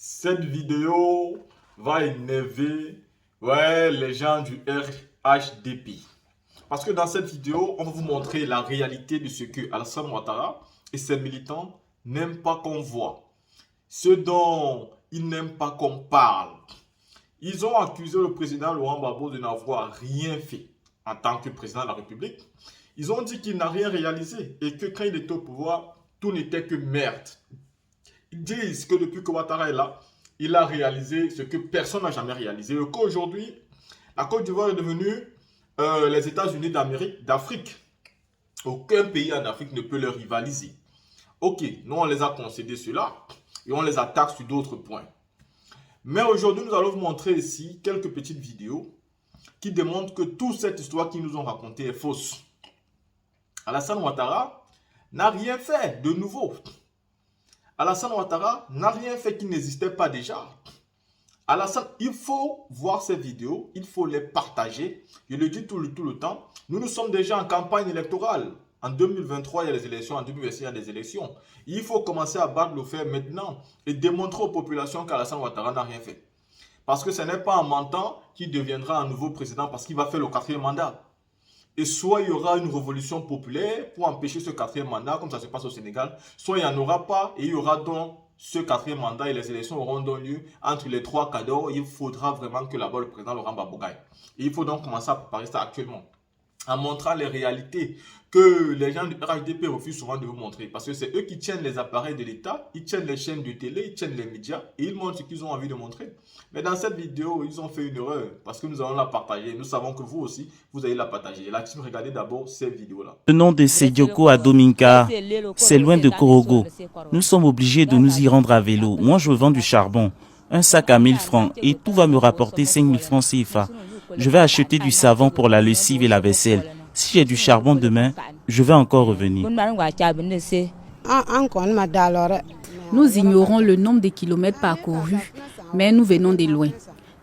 Cette vidéo va énerver les gens du RHDP. Parce que dans cette vidéo, on va vous montrer la réalité de ce que Alassane Ouattara et ses militants n'aiment pas qu'on voit. Ce dont ils n'aiment pas qu'on parle. Ils ont accusé le président Laurent Gbagbo de n'avoir rien fait en tant que président de la République. Ils ont dit qu'il n'a rien réalisé et que quand il était au pouvoir, tout n'était que merde. Ils disent que depuis que Ouattara est là, il a réalisé ce que personne n'a jamais réalisé. Et qu'aujourd'hui, la Côte d'Ivoire est devenue les États-Unis d'Afrique. Aucun pays en Afrique ne peut leur rivaliser. Ok, nous on les a concédé cela et on les attaque sur d'autres points. Mais aujourd'hui, nous allons vous montrer ici quelques petites vidéos qui démontrent que toute cette histoire qu'ils nous ont racontée est fausse. Alassane Ouattara n'a rien fait de nouveau. Alassane Ouattara n'a rien fait qui n'existait pas déjà. Alassane, il faut voir ces vidéos, il faut les partager. Je le dis tout le temps. Nous sommes déjà en campagne électorale. En 2023, il y a les élections. En 2026, il y a des élections. Il faut commencer à battre le fer maintenant et démontrer aux populations qu'Alassane Ouattara n'a rien fait. Parce que ce n'est pas en mentant qu'il deviendra un nouveau président parce qu'il va faire le 4e mandat. Et soit il y aura une révolution populaire pour empêcher ce 4e mandat, comme ça se passe au Sénégal, soit il n'y en aura pas et il y aura donc ce 4e mandat et les élections auront donc lieu entre les 3 cadors. Il faudra vraiment que là-bas le président Laurent Gbagbo gagne. Et il faut donc commencer à préparer ça actuellement, en montrant les réalités que les gens du RHDP refusent souvent de vous montrer. Parce que c'est eux qui tiennent les appareils de l'État, ils tiennent les chaînes de télé, ils tiennent les médias et ils montrent ce qu'ils ont envie de montrer. Mais dans cette vidéo, ils ont fait une erreur parce que nous allons la partager. Nous savons que vous aussi, vous allez la partager. La team, regardez d'abord ces vidéos-là. Le nom de Sedioko à Dominka, c'est loin de Korogo. Nous sommes obligés de nous y rendre à vélo. Moi, je vends du charbon. Un sac à 1000 francs et tout va me rapporter 5000 francs CFA. Je vais acheter du savon pour la lessive et la vaisselle. Si j'ai du charbon demain, je vais encore revenir. Nous ignorons le nombre de kilomètres parcourus, mais nous venons de loin.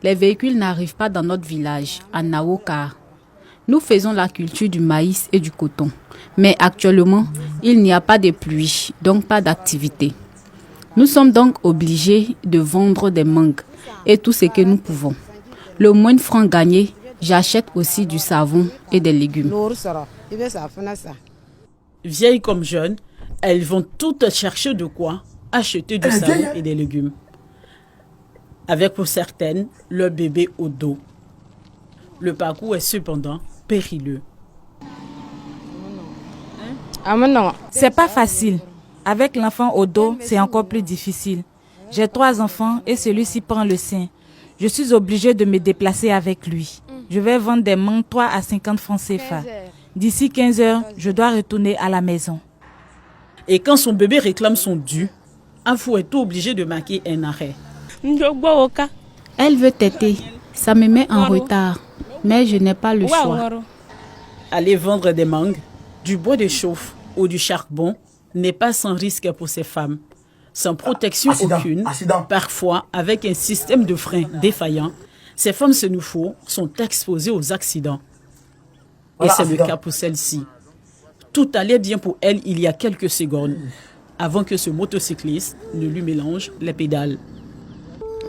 Les véhicules n'arrivent pas dans notre village, à Naoka. Nous faisons la culture du maïs et du coton. Mais actuellement, il n'y a pas de pluie, donc pas d'activité. Nous sommes donc obligés de vendre des mangues et tout ce que nous pouvons. Le moins de francs gagnés, j'achète aussi du savon et des légumes. Vieilles comme jeunes, elles vont toutes chercher de quoi acheter du savon et des légumes. Avec pour certaines, leur bébé au dos. Le parcours est cependant périlleux. C'est pas facile. Avec l'enfant au dos, c'est encore plus difficile. J'ai 3 enfants et celui-ci prend le sien. Je suis obligée de me déplacer avec lui. Je vais vendre des mangues 3 à 50 francs CFA. D'ici 15 heures, je dois retourner à la maison. Et quand son bébé réclame son dû, Afou est obligé de marquer un arrêt. Elle veut téter. Ça me met en retard, mais je n'ai pas le choix. Aller vendre des mangues, du bois de chauffe ou du charbon n'est pas sans risque pour ces femmes. Sans protection aucune, parfois avec un système de frein défaillant, ces femmes sénoufos sont exposées aux accidents. Et c'est le cas pour celle-ci. Tout allait bien pour elle il y a quelques secondes, avant que ce motocycliste ne lui mélange les pédales.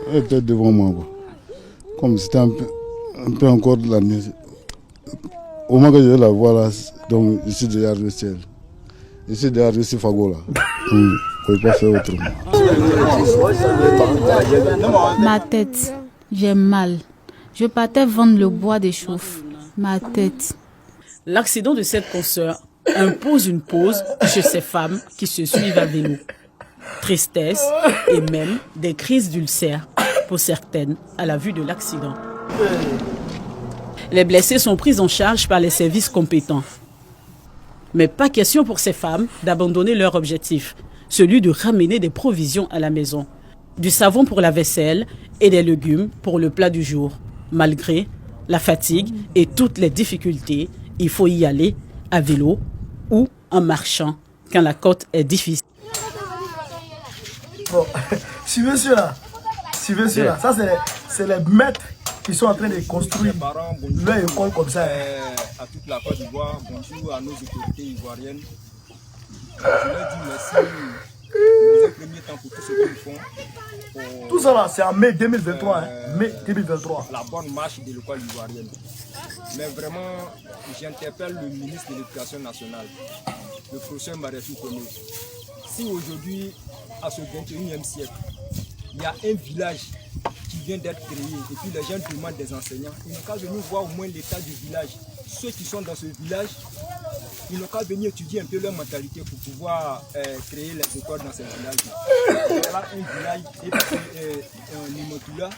Elle était devant moi, quoi. Comme c'était un peu encore de la nuit. Au moment que je vais la voir là, donc ici derrière le ciel. Ici derrière le Fago là. Je ne pouvais pas faire autrement. Ma tête, j'ai mal. Je partais vendre le bois de chauffe. Ma tête. L'accident de cette consoeur impose une pause chez ces femmes qui se suivent à vélo. Tristesse et même des crises d'ulcères pour certaines à la vue de l'accident. Les blessés sont pris en charge par les services compétents. Mais pas question pour ces femmes d'abandonner leur objectif, celui de ramener des provisions à la maison. Du savon pour la vaisselle et des légumes pour le plat du jour. Malgré la fatigue et toutes les difficultés, il faut y aller à vélo ou en marchant quand la côte est difficile. Bon, suivez cela. Ça, c'est les maîtres qui sont en train de construire leur école comme ça. À toute la Côte d'Ivoire, bonjour à nos autorités ivoiriennes. Je leur dis merci dans un premier temps pour tout ce qu'ils font. Tout ça là, c'est en mai 2023. Mai 2023. La bonne marche de l'école ivoirienne. Mais vraiment, j'interpelle le ministre de l'Éducation nationale, le professeur Mariatou Koné. Si aujourd'hui, à ce 21e siècle, il y a un village qui vient d'être créé et puis les gens demandent des enseignants, ils n'ont qu'à venir voir au moins l'état du village. Ceux qui sont dans ce village, ils n'ont qu'à venir étudier un peu leur mentalité pour pouvoir créer les écoles dans ces villages. Voilà un village, et puis Limotula,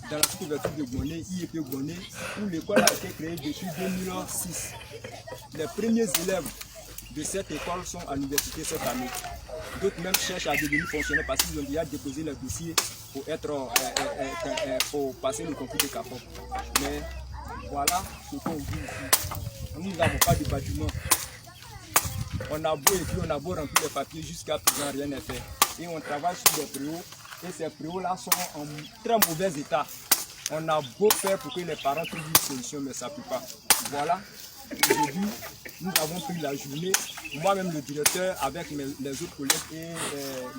dans la sous-préfecture de Goné, IEP Goné, où l'école a été créée depuis 2006. Les premiers élèves de cette école sont à l'université cette année. D'autres même cherchent à devenir fonctionnaires parce qu'ils ont déjà déposé leur dossier pour, pour passer le concours de CAPOP. Mais voilà ce qu'on vit ici. Nous n'avons pas de bâtiment. On a beau écrire, on a beau remplir les papiers, jusqu'à présent rien n'est fait. Et on travaille sur des préaux, et ces préaux-là sont en très mauvais état. On a beau faire pour que les parents trouvent une solution, mais ça ne peut pas. Voilà, aujourd'hui, nous avons pris la journée, moi-même le directeur, avec les autres collègues et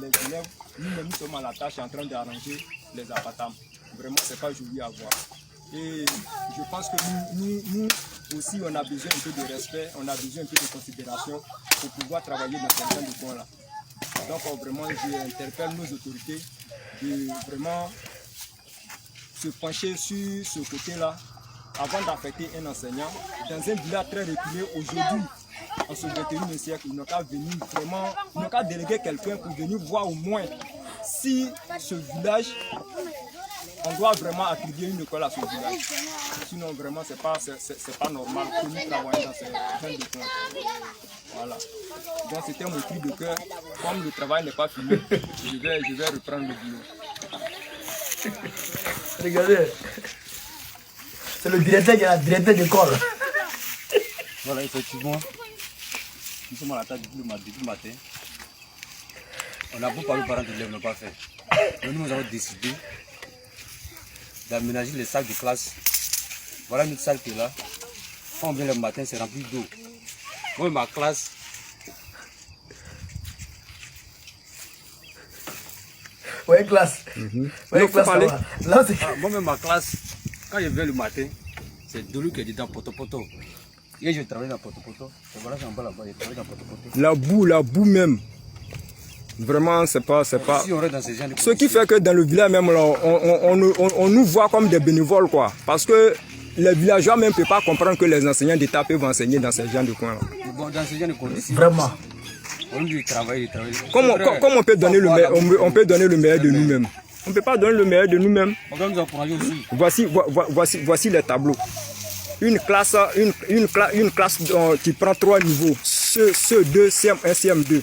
les élèves, nous-mêmes nous sommes à la tâche en train d'arranger les appartements. Vraiment, ce n'est pas joli à voir. Et je pense que nous aussi, on a besoin un peu de respect, on a besoin un peu de considération pour pouvoir travailler dans ce genre de coin-là. Donc vraiment, j'interpelle nos autorités de vraiment se pencher sur ce côté-là avant d'affecter un enseignant dans un village très reculé aujourd'hui. En ce 21e siècle, ils n'ont qu'à venir vraiment, ils n'ont qu'à déléguer quelqu'un pour venir voir au moins si ce village, on doit vraiment attribuer une école à ce village. Sinon, vraiment, c'est pas normal que nous travaillions dans ce genre de coin. Voilà. Donc, c'était mon cri de cœur. Comme le travail n'est pas fini, je vais reprendre le boulot. Regardez. C'est le directeur qui est la directeur d'école. Voilà, effectivement. Nous sommes à la table depuis le matin. On a beau parler aux parents d'élèves, on n'a pas fait. Donc nous avons décidé d'aménager les salles de classe. Voilà notre salle qui est là. Quand on vient le matin, c'est rempli d'eau. Moi, ma classe, Ouais, classe. Ouais, classe. Là, moi-même, ma classe, quand je viens le matin, c'est de l'eau qui est dedans, poto-poto. Et je travaille dans poto-poto. Et voilà, c'est en bas là-bas, je travaille dans poto-poto. La boue même. Vraiment, c'est pas. Si on reste dans ces gens de Ce qui fait que dans le village même, là, on nous voit comme des bénévoles, quoi. Parce que les villageois même ne peuvent pas comprendre que les enseignants d'État peuvent enseigner dans ces gens de coins-là. Bon, dans ces gens de conditions. vraiment. On lui travaille. Comment on peut donner le meilleur, on peut donner le meilleur de nous-mêmes? On ne peut pas donner le meilleur de nous-mêmes. Voici les tableaux. Une classe qui prend 3 niveaux. CE2, CM1, CM2.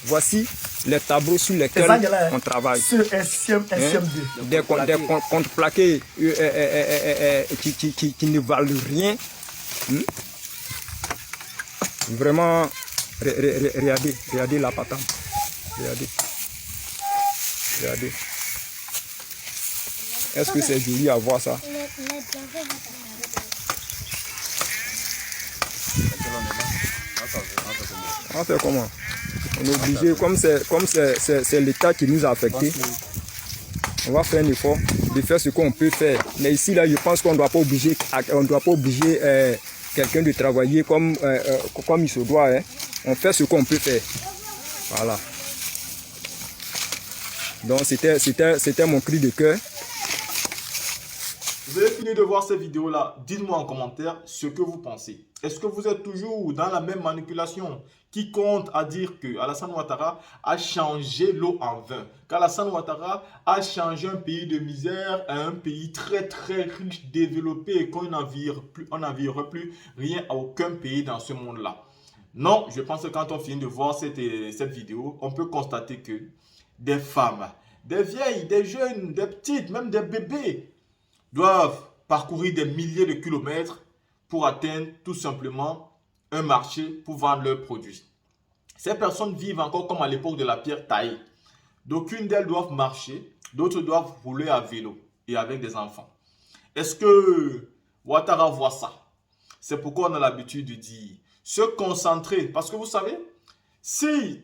Voici les tableaux sur lesquels on travaille. Des contreplaqués qui ne valent rien. Vraiment, regardez la patente. Regardez. Est-ce que c'est joli à voir ça? On fait comment? On est obligé, comme c'est l'État qui nous a affectés, on va faire un effort de faire ce qu'on peut faire. Mais ici, là, je pense qu'on ne doit pas obliger quelqu'un de travailler comme il se doit. Hein. On fait ce qu'on peut faire. Voilà. Donc, c'était mon cri de cœur. Vous avez fini de voir cette vidéo-là. Dites-moi en commentaire ce que vous pensez. Est-ce que vous êtes toujours dans la même manipulation qui compte à dire que Alassane Ouattara a changé l'eau en vin, qu'Alassane Ouattara a changé un pays de misère à un pays très très riche, développé et qu'on n'envierait plus rien à aucun pays dans ce monde-là? Non, je pense que quand on finit de voir cette vidéo, on peut constater que des femmes, des vieilles, des jeunes, des petites, même des bébés doivent parcourir des milliers de kilomètres pour atteindre tout simplement un marché pour vendre leurs produits. Ces personnes vivent encore comme à l'époque de la pierre taillée. D'aucunes d'elles doivent marcher, d'autres doivent rouler à vélo et avec des enfants. Est-ce que Ouattara voit ça? C'est pourquoi on a l'habitude de dire se concentrer. Parce que vous savez, si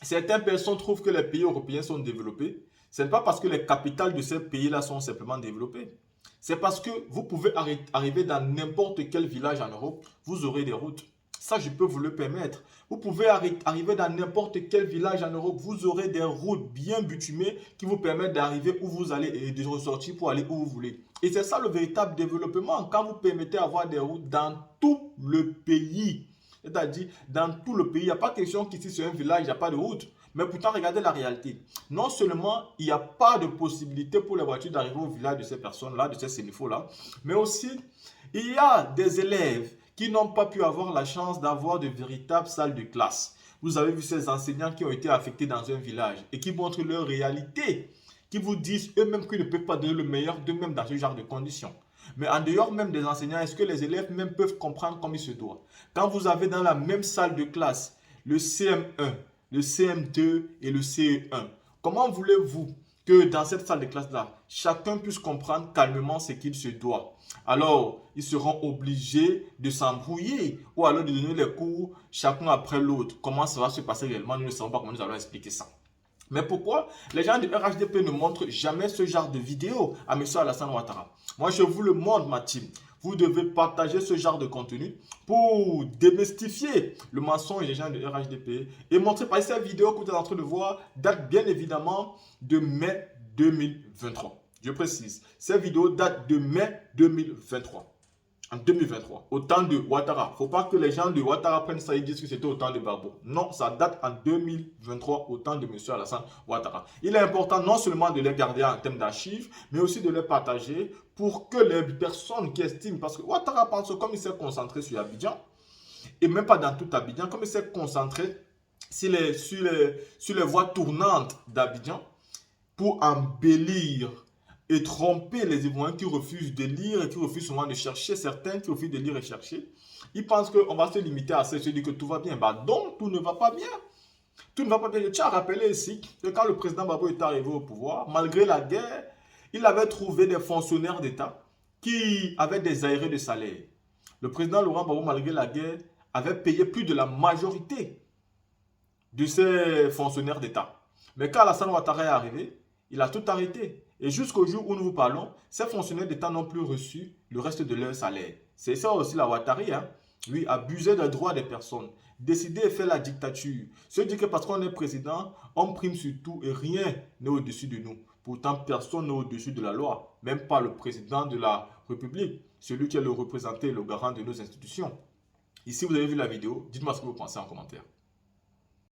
certaines personnes trouvent que les pays européens sont développés. Ce n'est pas parce que les capitales de ces pays-là sont simplement développées. C'est parce que vous pouvez arriver dans n'importe quel village en Europe, vous aurez des routes. Ça, je peux vous le permettre. Vous pouvez arriver dans n'importe quel village en Europe, vous aurez des routes bien bitumées qui vous permettent d'arriver où vous allez et de ressortir pour aller où vous voulez. Et c'est ça le véritable développement, quand vous permettez d'avoir des routes dans tout le pays. C'est-à-dire, dans tout le pays, il n'y a pas question qu'ici sur un village, il n'y a pas de route. Mais pourtant, regardez la réalité. Non seulement il n'y a pas de possibilité pour les voitures d'arriver au village de ces personnes-là, de ces sénifaux-là, mais aussi, il y a des élèves qui n'ont pas pu avoir la chance d'avoir de véritables salles de classe. Vous avez vu ces enseignants qui ont été affectés dans un village et qui montrent leur réalité, qui vous disent eux-mêmes qu'ils ne peuvent pas donner le meilleur d'eux-mêmes dans ce genre de conditions. Mais en dehors même des enseignants, est-ce que les élèves même peuvent comprendre comme il se doit? Quand vous avez dans la même salle de classe le CM1, le CM2 et le CE1, comment voulez-vous que dans cette salle de classe-là, chacun puisse comprendre calmement ce qu'il se doit? Alors, ils seront obligés de s'embrouiller ou alors de donner les cours chacun après l'autre. Comment ça va se passer réellement? Nous ne savons pas comment nous allons expliquer ça. Mais pourquoi les gens de RHDP ne montrent jamais ce genre de vidéo à M. Alassane Ouattara? Moi, je vous le montre, ma team. Vous devez partager ce genre de contenu pour démystifier le mensonge des gens de RHDP et montrer par cette vidéo que vous êtes en train de voir date bien évidemment de mai 2023. Je précise, cette vidéo date de mai 2023. En 2023, au temps de Ouattara. Il ne faut pas que les gens de Ouattara prennent ça et disent que c'était au temps de Gbagbo. Non, ça date en 2023, au temps de M. Alassane Ouattara. Il est important non seulement de les garder en termes d'archives, mais aussi de les partager pour que les personnes qui estiment, parce que Ouattara pense comme il s'est concentré sur Abidjan, et même pas dans tout Abidjan, comme il s'est concentré sur les voies tournantes d'Abidjan pour embellir et tromper les Ivoiriens qui refusent de lire et qui refusent souvent de chercher, certains qui refusent de lire et chercher. Ils pensent qu'on va se limiter à ça et se dire que tout va bien. Bah donc, tout ne va pas bien. Tout ne va pas bien. Je tiens à rappeler ici que quand le président Gbagbo est arrivé au pouvoir, malgré la guerre, il avait trouvé des fonctionnaires d'État qui avaient des aérés de salaire. Le président Laurent Gbagbo, malgré la guerre, avait payé plus de la majorité de ces fonctionnaires d'État. Mais quand Alassane Ouattara est arrivé, il a tout arrêté. Et jusqu'au jour où nous vous parlons, ces fonctionnaires d'État n'ont plus reçu le reste de leur salaire. C'est ça aussi la Ouattari, hein? Oui, abuser des droits des personnes, décider et faire la dictature. Se dire que parce qu'on est président, on prime sur tout et rien n'est au-dessus de nous. Pourtant, personne n'est au-dessus de la loi, même pas le président de la République, celui qui est le représentant et le garant de nos institutions. Ici, vous avez vu la vidéo, dites-moi ce que vous pensez en commentaire.